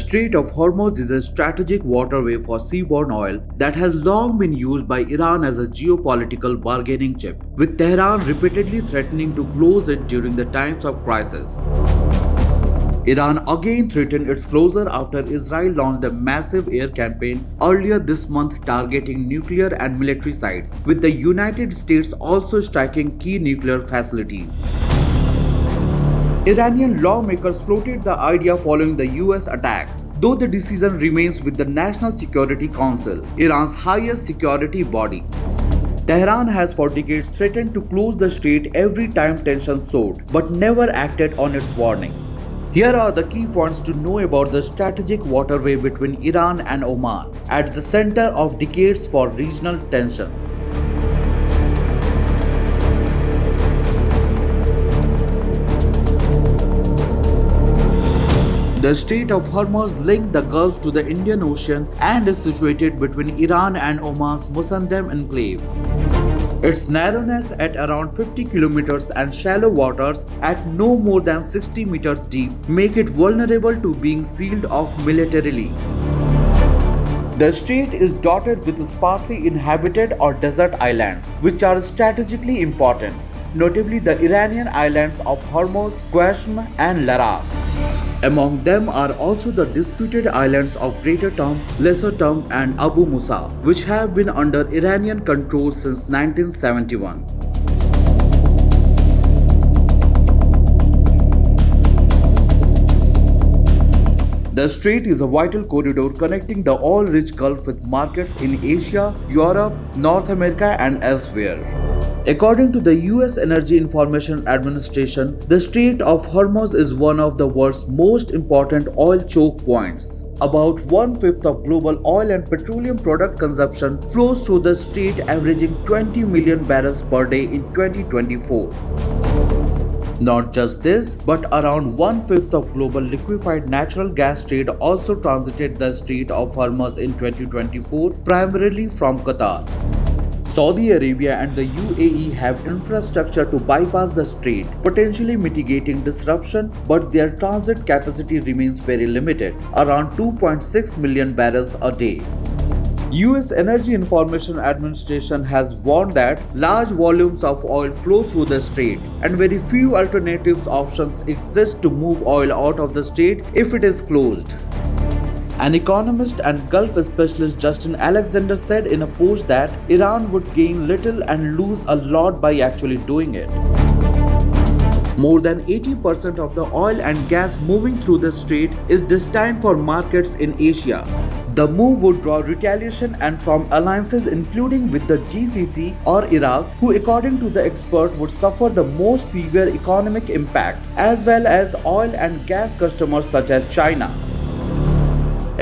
Strait of Hormuz is a strategic waterway for seaborne oil that has long been used by Iran as a geopolitical bargaining chip, with Tehran repeatedly threatening to close it during the times of crisis. Iran again threatened its closure after Israel launched a massive air campaign earlier this month targeting nuclear and military sites, with the United States also striking key nuclear facilities. Iranian lawmakers floated the idea following the US attacks, though the decision remains with the National Security Council, Iran's highest security body. Tehran has for decades threatened to close the strait every time tensions soared, but never acted on its warning. Here are the key points to know about the strategic waterway between Iran and Oman, at the center of decades for regional tensions. The Strait of Hormuz links the Gulf to the Indian Ocean and is situated between Iran and Oman's Musandam enclave. Its narrowness at around 50 kilometers and shallow waters at no more than 60 meters deep make it vulnerable to being sealed off militarily. The strait is dotted with sparsely inhabited or desert islands, which are strategically important, notably the Iranian islands of Hormuz, Qashm, and Larak. Among them are also the disputed islands of Greater Tum, Lesser Tum, and Abu Musa, which have been under Iranian control since 1971. The strait is a vital corridor connecting the oil-rich Gulf with markets in Asia, Europe, North America, and elsewhere. According to the US Energy Information Administration, the Strait of Hormuz is one of the world's most important oil choke points. About 1/5 of global oil and petroleum product consumption flows through the strait, averaging 20 million barrels per day in 2024. Not just this, but around 1/5 of global liquefied natural gas trade also transited the Strait of Hormuz in 2024, primarily from Qatar. Saudi Arabia and the UAE have infrastructure to bypass the strait, potentially mitigating disruption, but their transit capacity remains very limited, around 2.6 million barrels a day. US Energy Information Administration has warned that large volumes of oil flow through the strait, and very few alternative options exist to move oil out of the strait if it is closed. An economist and Gulf specialist Justin Alexander said in a post that Iran would gain little and lose a lot by actually doing it. More than 80% of the oil and gas moving through the strait is destined for markets in Asia. The move would draw retaliation and from alliances including with the GCC or Iraq, who according to the expert would suffer the most severe economic impact, as well as oil and gas customers such as China.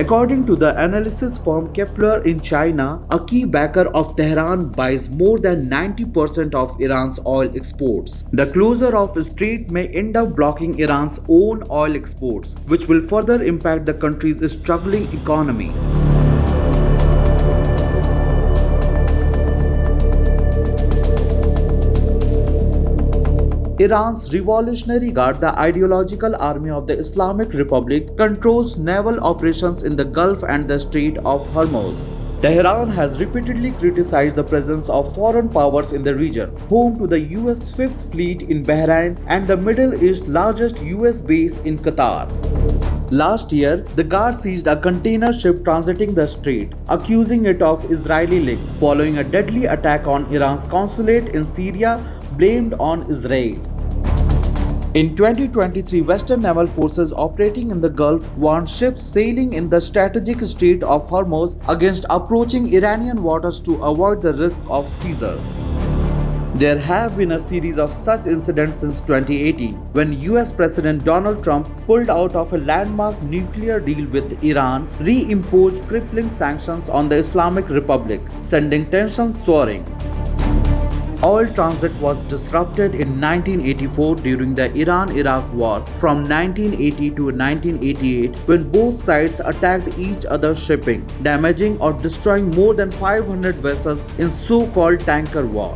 According to the analysis firm Kepler in China, a key backer of Tehran buys more than 90% of Iran's oil exports. The closure of the strait may end up blocking Iran's own oil exports, which will further impact the country's struggling economy. Iran's Revolutionary Guard, the ideological army of the Islamic Republic, controls naval operations in the Gulf and the Strait of Hormuz. Tehran has repeatedly criticized the presence of foreign powers in the region, home to the US 5th Fleet in Bahrain and the Middle East's largest US base in Qatar. Last year, the Guard seized a container ship transiting the strait, accusing it of Israeli links, following a deadly attack on Iran's consulate in Syria blamed on Israel. In 2023, Western naval forces operating in the Gulf warned ships sailing in the strategic Strait of Hormuz against approaching Iranian waters to avoid the risk of seizure. There have been a series of such incidents since 2018, when US President Donald Trump pulled out of a landmark nuclear deal with Iran, reimposed crippling sanctions on the Islamic Republic, sending tensions soaring. Oil transit was disrupted in 1984 during the Iran-Iraq War from 1980 to 1988, when both sides attacked each other's shipping, damaging or destroying more than 500 vessels in so-called tanker war.